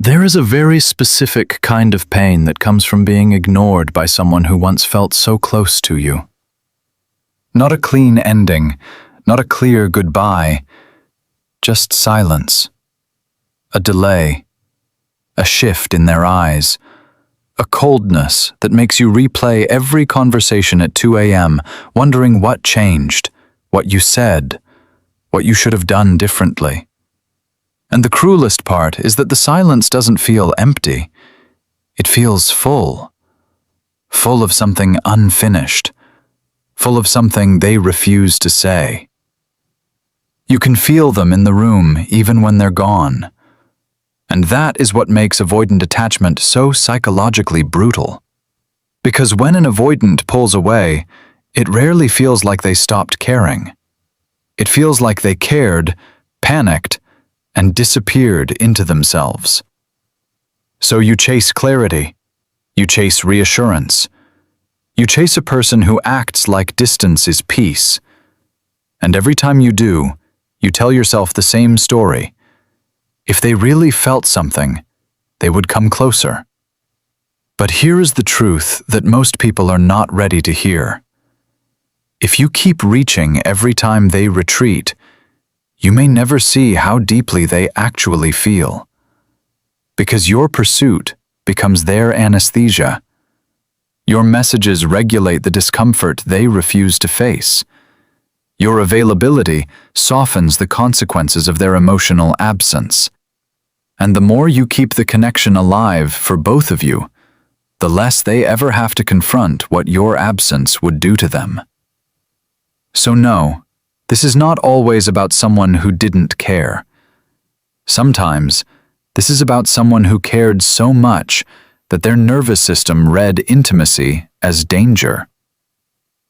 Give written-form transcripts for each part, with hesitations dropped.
There is a very specific kind of pain that comes from being ignored by someone who once felt so close to you. Not a clean ending, not a clear goodbye, just silence. A delay, a shift in their eyes, a coldness that makes you replay every conversation at 2 a.m., wondering what changed, what you said, what you should have done differently. And the cruelest part is that the silence doesn't feel empty. It feels full. Full of something unfinished. Full of something they refuse to say. You can feel them in the room even when they're gone. And that is what makes avoidant attachment so psychologically brutal. Because when an avoidant pulls away, it rarely feels like they stopped caring. It feels like they cared, panicked, and disappeared into themselves. So you chase clarity. You chase reassurance. You chase a person who acts like distance is peace. And every time you do, you tell yourself the same story. If they really felt something, they would come closer. But here is the truth that most people are not ready to hear. If you keep reaching every time they retreat, you may never see how deeply they actually feel. Because your pursuit becomes their anesthesia. Your messages regulate the discomfort they refuse to face. Your availability softens the consequences of their emotional absence. And the more you keep the connection alive for both of you, the less they ever have to confront what your absence would do to them. So no, this is not always about someone who didn't care. Sometimes, this is about someone who cared so much that their nervous system read intimacy as danger.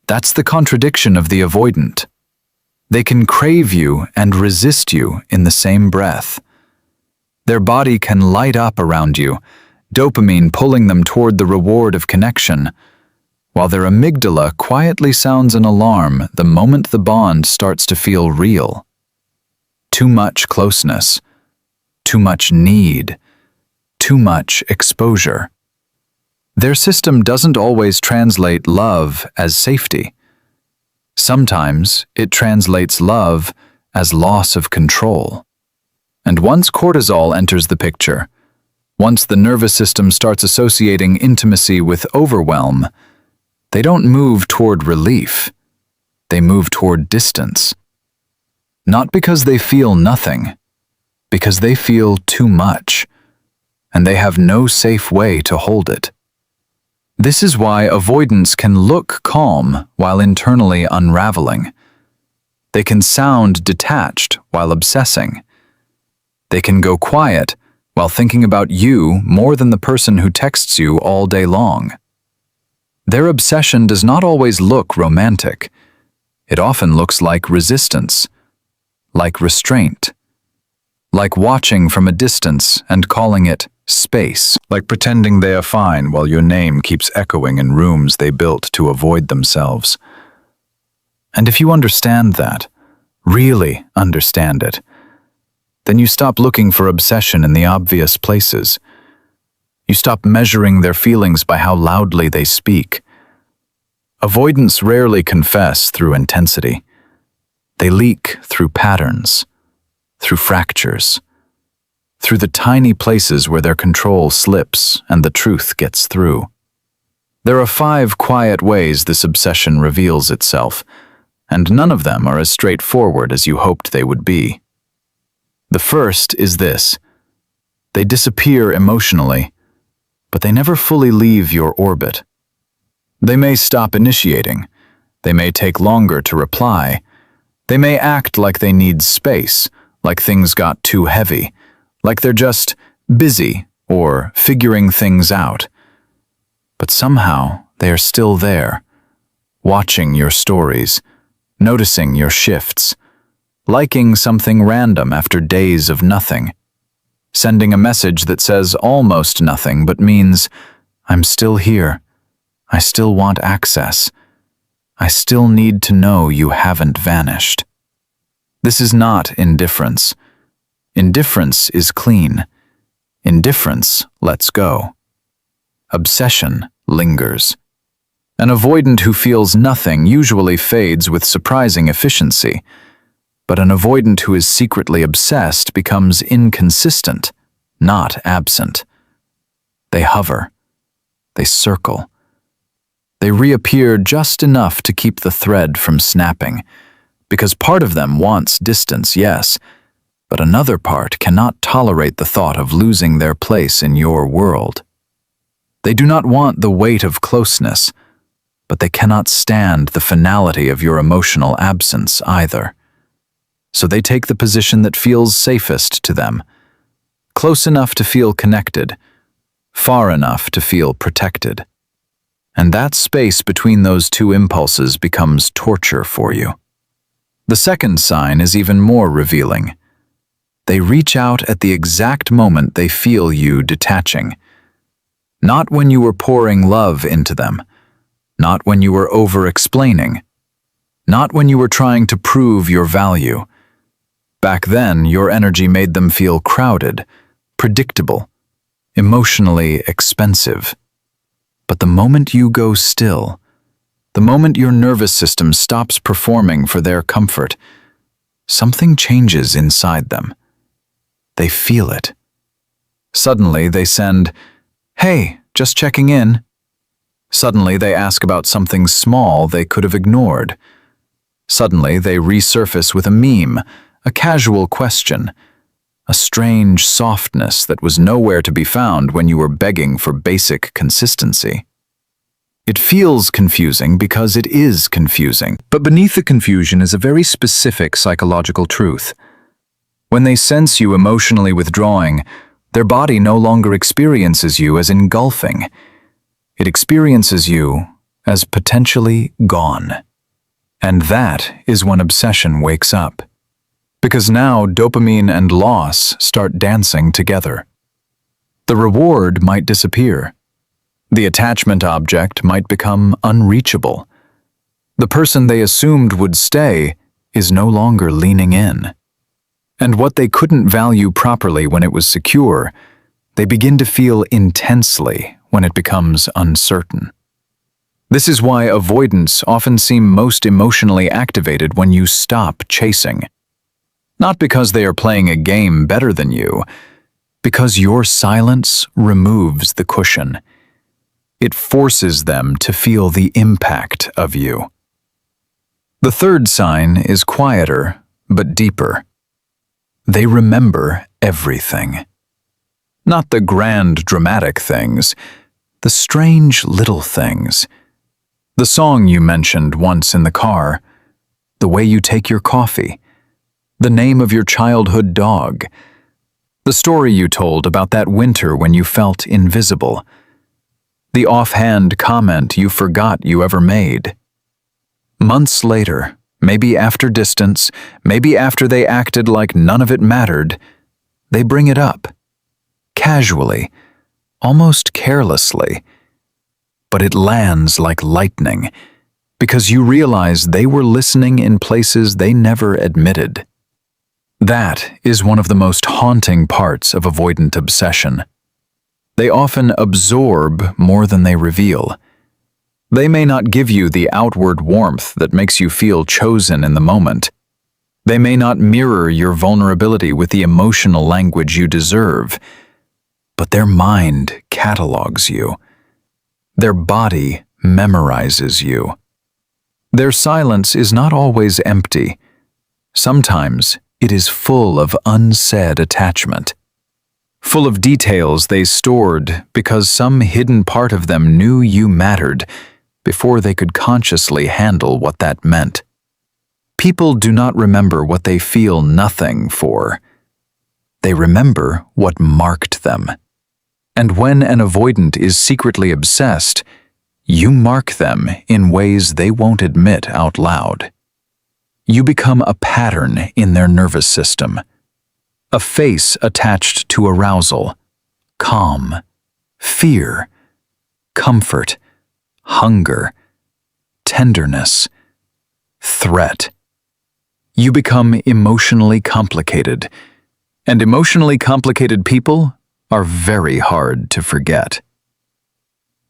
That's the contradiction of the avoidant. They can crave you and resist you in the same breath. Their body can light up around you, dopamine pulling them toward the reward of connection, while their amygdala quietly sounds an alarm the moment the bond starts to feel real. Too much closeness, too much need, too much exposure. Their system doesn't always translate love as safety. Sometimes it translates love as loss of control. And once cortisol enters the picture, once the nervous system starts associating intimacy with overwhelm, they don't move toward relief. They move toward distance. Not because they feel nothing, because they feel too much, and they have no safe way to hold it. This is why avoidants can look calm while internally unraveling. They can sound detached while obsessing. They can go quiet while thinking about you more than the person who texts you all day long. Their obsession does not always look romantic. It often looks like resistance, like restraint, like watching from a distance and calling it space, like pretending they are fine while your name keeps echoing in rooms they built to avoid themselves. And if you understand that, really understand it, then you stop looking for obsession in the obvious places. You stop measuring their feelings by how loudly they speak. Avoidants rarely confess through intensity. They leak through patterns, through fractures, through the tiny places where their control slips and the truth gets through. There are 5 quiet ways this obsession reveals itself, and none of them are as straightforward as you hoped they would be. The first is this: they disappear emotionally, but they never fully leave your orbit. They may stop initiating. They may take longer to reply. They may act like they need space, like things got too heavy, like they're just busy or figuring things out. But somehow they are still there, watching your stories, noticing your shifts, liking something random after days of nothing, sending a message that says almost nothing but means, I'm still here. I still want access. I still need to know you haven't vanished. This is not indifference. Indifference is clean. Indifference lets go. Obsession lingers. An avoidant who feels nothing usually fades with surprising efficiency, but an avoidant who is secretly obsessed becomes inconsistent, not absent. They hover. They circle. They reappear just enough to keep the thread from snapping, because part of them wants distance, yes, but another part cannot tolerate the thought of losing their place in your world. They do not want the weight of closeness, but they cannot stand the finality of your emotional absence either. So they take the position that feels safest to them, close enough to feel connected, far enough to feel protected. And that space between those two impulses becomes torture for you. The second sign is even more revealing. They reach out at the exact moment they feel you detaching. Not when you were pouring love into them, not when you were over-explaining, not when you were trying to prove your value. Back then, your energy made them feel crowded, predictable, emotionally expensive. But the moment you go still, the moment your nervous system stops performing for their comfort, something changes inside them. They feel it. Suddenly they send, "Hey, just checking in." Suddenly they ask about something small they could have ignored. Suddenly they resurface with a meme, a casual question, a strange softness that was nowhere to be found when you were begging for basic consistency. It feels confusing because it is confusing, but beneath the confusion is a very specific psychological truth. When they sense you emotionally withdrawing, their body no longer experiences you as engulfing. It experiences you as potentially gone. And that is when obsession wakes up. Because now dopamine and loss start dancing together. The reward might disappear. The attachment object might become unreachable. The person they assumed would stay is no longer leaning in. And what they couldn't value properly when it was secure, they begin to feel intensely when it becomes uncertain. This is why avoidants often seem most emotionally activated when you stop chasing. Not because they are playing a game better than you, because your silence removes the cushion. It forces them to feel the impact of you. The third sign is quieter, but deeper. They remember everything. Not the grand, dramatic things, the strange little things. The song you mentioned once in the car, the way you take your coffee, the name of your childhood dog, the story you told about that winter when you felt invisible, the offhand comment you forgot you ever made. Months later, maybe after distance, maybe after they acted like none of it mattered, they bring it up, casually, almost carelessly. But it lands like lightning, because you realize they were listening in places they never admitted. That is one of the most haunting parts of avoidant obsession. They often absorb more than they reveal. They may not give you the outward warmth that makes you feel chosen in the moment. They may not mirror your vulnerability with the emotional language you deserve, but their mind catalogs you. Their body memorizes you. Their silence is not always empty. Sometimes it is full of unsaid attachment, full of details they stored because some hidden part of them knew you mattered before they could consciously handle what that meant. People do not remember what they feel nothing for. They remember what marked them. And when an avoidant is secretly obsessed, you mark them in ways they won't admit out loud. You become a pattern in their nervous system, a face attached to arousal, calm, fear, comfort, hunger, tenderness, threat. You become emotionally complicated, and emotionally complicated people are very hard to forget.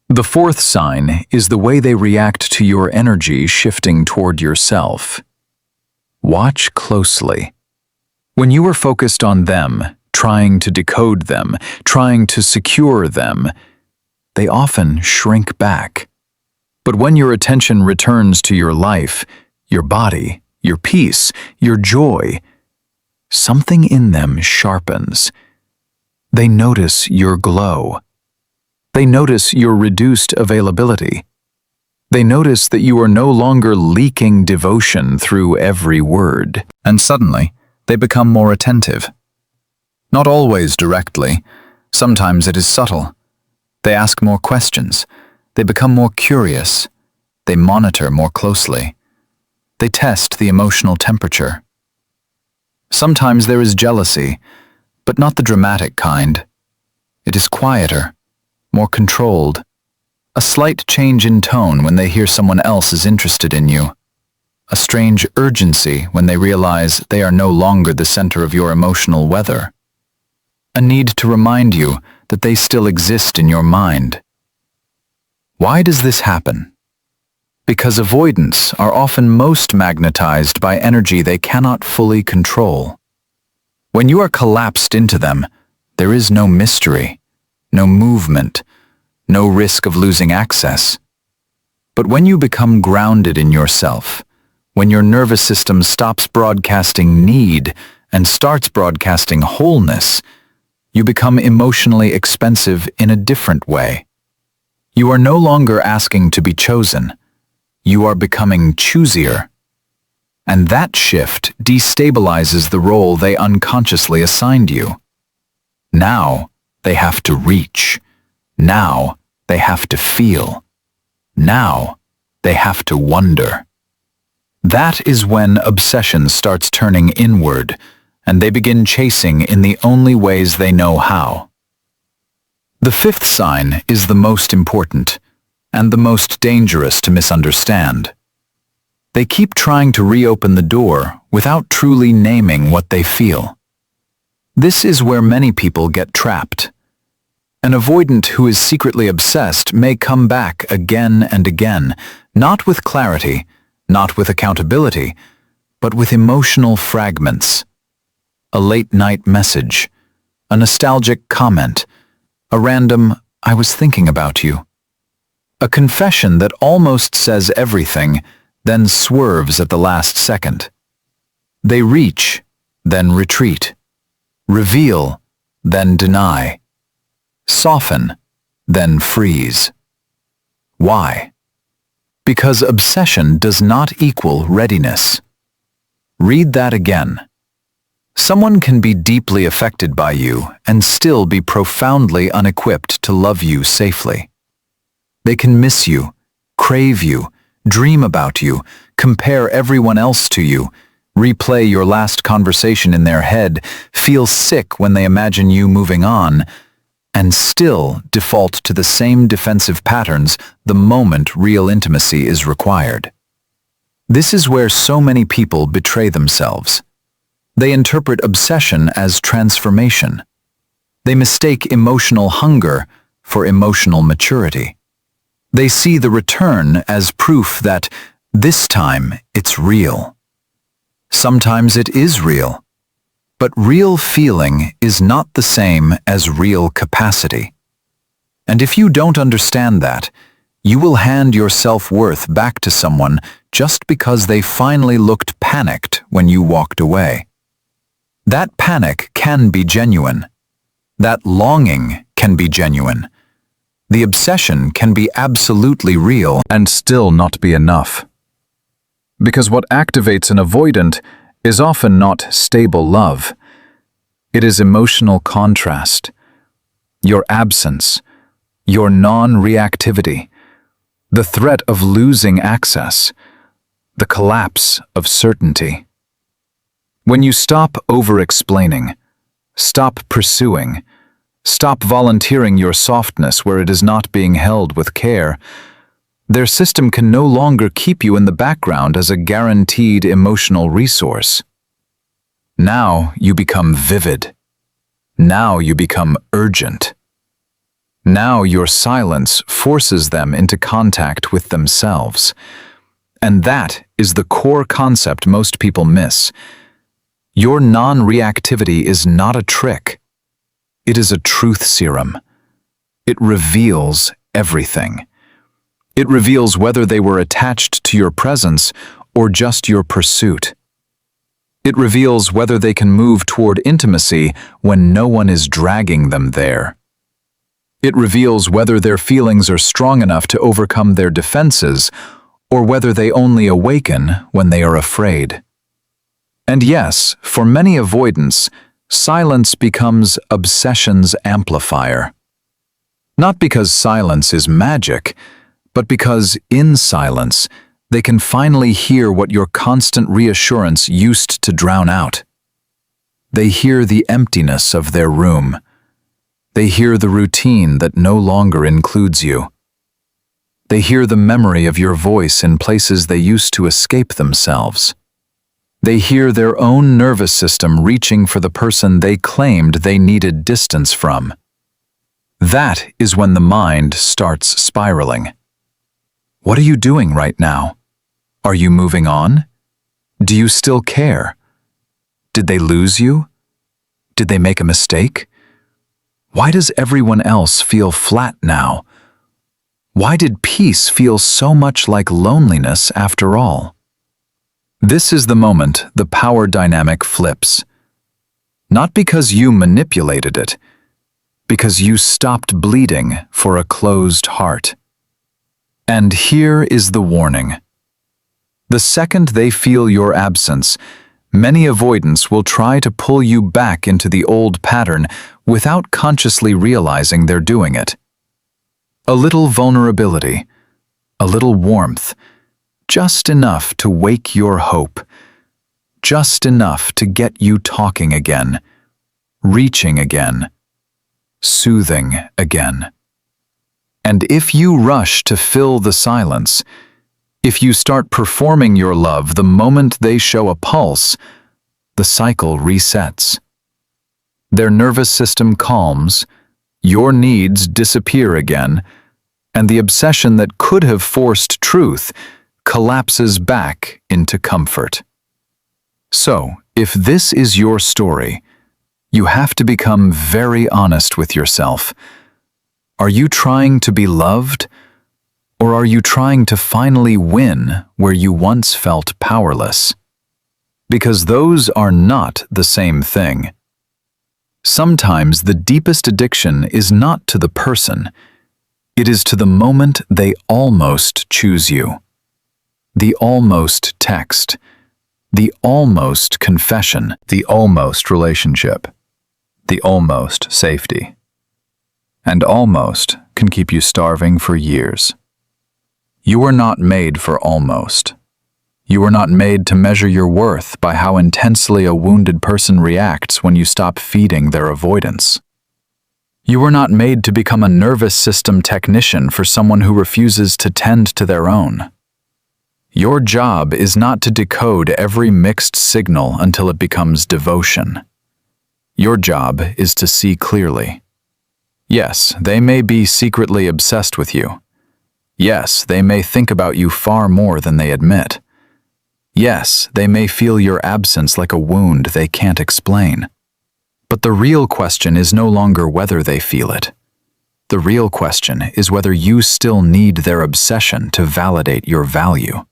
The fourth sign is the way they react to your energy shifting toward yourself. Watch closely. When you are focused on them, trying to decode them, trying to secure them, they often shrink back. But when your attention returns to your life, your body, your peace, your joy, something in them sharpens. They notice your glow. They notice your reduced availability. They notice that you are no longer leaking devotion through every word, and suddenly they become more attentive. Not always directly. Sometimes it is subtle. They ask more questions. They become more curious. They monitor more closely. They test the emotional temperature. Sometimes there is jealousy, but not the dramatic kind. It is quieter, more controlled. A slight change in tone when they hear someone else is interested in you. A strange urgency when they realize they are no longer the center of your emotional weather. A need to remind you that they still exist in your mind. Why does this happen? Because avoidants are often most magnetized by energy they cannot fully control. When you are collapsed into them, there is no mystery, no movement, no risk of losing access. But when you become grounded in yourself, when your nervous system stops broadcasting need and starts broadcasting wholeness, you become emotionally expensive in a different way. You are no longer asking to be chosen. You are becoming choosier. And that shift destabilizes the role they unconsciously assigned you. Now they have to reach. Now they have to feel. Now they have to wonder. That is when obsession starts turning inward, and they begin chasing in the only ways they know how. The fifth sign is the most important, and the most dangerous to misunderstand. They keep trying to reopen the door without truly naming what they feel. This is where many people get trapped. An avoidant who is secretly obsessed may come back again and again, not with clarity, not with accountability, but with emotional fragments. A late-night message, a nostalgic comment, a random, "I was thinking about you." A confession that almost says everything, then swerves at the last second. They reach, then retreat. Reveal, then deny. Soften, then freeze. Why? Because obsession does not equal readiness. Read that again. Someone can be deeply affected by you and still be profoundly unequipped to love you safely. They can miss you, crave you, dream about you, compare everyone else to you, replay your last conversation in their head, feel sick when they imagine you moving on, and still default to the same defensive patterns the moment real intimacy is required. This is where so many people betray themselves. They interpret obsession as transformation. They mistake emotional hunger for emotional maturity. They see the return as proof that this time it's real. Sometimes it is real, but real feeling is not the same as real capacity. And if you don't understand that, you will hand your self-worth back to someone just because they finally looked panicked when you walked away. That panic can be genuine. That longing can be genuine. The obsession can be absolutely real and still not be enough. Because what activates an avoidant is often not stable love. It is emotional contrast, your absence, your non-reactivity, the threat of losing access, the collapse of certainty. When you stop over-explaining, stop pursuing, stop volunteering your softness where it is not being held with care, their system can no longer keep you in the background as a guaranteed emotional resource. Now you become vivid. Now you become urgent. Now your silence forces them into contact with themselves. And that is the core concept most people miss. Your non-reactivity is not a trick. It is a truth serum. It reveals everything. It reveals whether they were attached to your presence or just your pursuit. It reveals whether they can move toward intimacy when no one is dragging them there. It reveals whether their feelings are strong enough to overcome their defenses or whether they only awaken when they are afraid. And yes, for many avoidants, silence becomes obsession's amplifier. Not because silence is magic, but because in silence, they can finally hear what your constant reassurance used to drown out. They hear the emptiness of their room. They hear the routine that no longer includes you. They hear the memory of your voice in places they used to escape themselves. They hear their own nervous system reaching for the person they claimed they needed distance from. That is when the mind starts spiraling. What are you doing right now? Are you moving on? Do you still care? Did they lose you? Did they make a mistake? Why does everyone else feel flat now? Why did peace feel so much like loneliness after all? This is the moment the power dynamic flips. Not because you manipulated it, because you stopped bleeding for a closed heart. And here is the warning. The second they feel your absence, many avoidants will try to pull you back into the old pattern without consciously realizing they're doing it. A little vulnerability, a little warmth, just enough to wake your hope, just enough to get you talking again, reaching again, soothing again. And if you rush to fill the silence, if you start performing your love the moment they show a pulse, the cycle resets. Their nervous system calms, your needs disappear again, and the obsession that could have forced truth collapses back into comfort. So, if this is your story, you have to become very honest with yourself. Are you trying to be loved? Or are you trying to finally win where you once felt powerless? Because those are not the same thing. Sometimes the deepest addiction is not to the person. It is to the moment they almost choose you. The almost text. The almost confession. The almost relationship. The almost safety. And almost can keep you starving for years. You were not made for almost. You were not made to measure your worth by how intensely a wounded person reacts when you stop feeding their avoidance. You were not made to become a nervous system technician for someone who refuses to tend to their own. Your job is not to decode every mixed signal until it becomes devotion. Your job is to see clearly. Yes, they may be secretly obsessed with you. Yes, they may think about you far more than they admit. Yes, they may feel your absence like a wound they can't explain. But the real question is no longer whether they feel it. The real question is whether you still need their obsession to validate your value.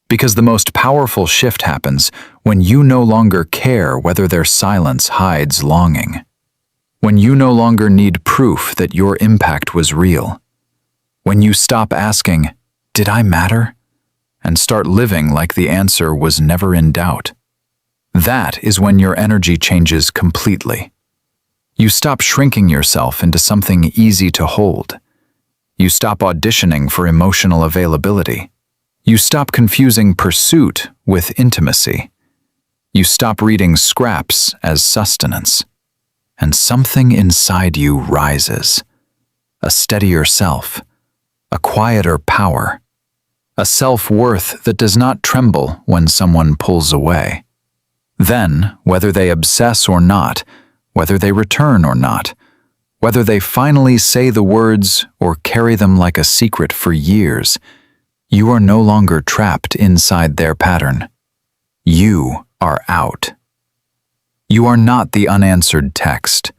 Because the most powerful shift happens when you no longer care whether their silence hides longing. When you no longer need proof that your impact was real. When you stop asking, "Did I matter?" and start living like the answer was never in doubt. That is when your energy changes completely. You stop shrinking yourself into something easy to hold. You stop auditioning for emotional availability. You stop confusing pursuit with intimacy. You stop reading scraps as sustenance. And something inside you rises. A steadier self. A quieter power. A self-worth that does not tremble when someone pulls away. Then, whether they obsess or not, whether they return or not, whether they finally say the words or carry them like a secret for years, you are no longer trapped inside their pattern. You are out. You are not the unanswered text.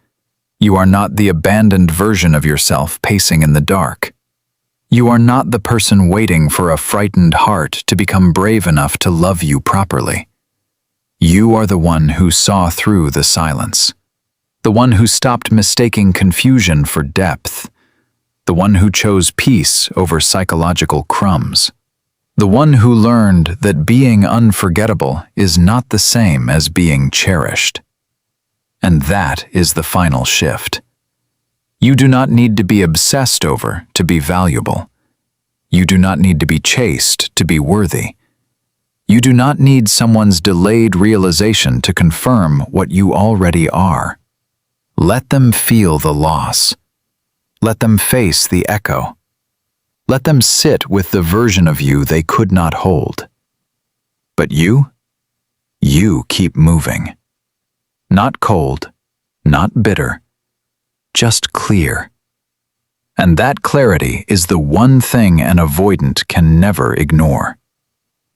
You are not the abandoned version of yourself pacing in the dark. You are not the person waiting for a frightened heart to become brave enough to love you properly. You are the one who saw through the silence. The one who stopped mistaking confusion for depth. The one who chose peace over psychological crumbs. The one who learned that being unforgettable is not the same as being cherished. And that is the final shift. You do not need to be obsessed over to be valuable. You do not need to be chased to be worthy. You do not need someone's delayed realization to confirm what you already are. Let them feel the loss. Let them face the echo. Let them sit with the version of you they could not hold. But you keep moving. Not cold, not bitter, just clear. And that clarity is the one thing an avoidant can never ignore.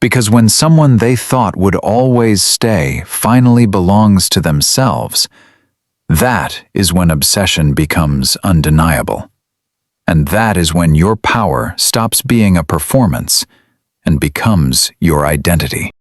Because when someone they thought would always stay finally belongs to themselves, that is when obsession becomes undeniable. And that is when your power stops being a performance and becomes your identity.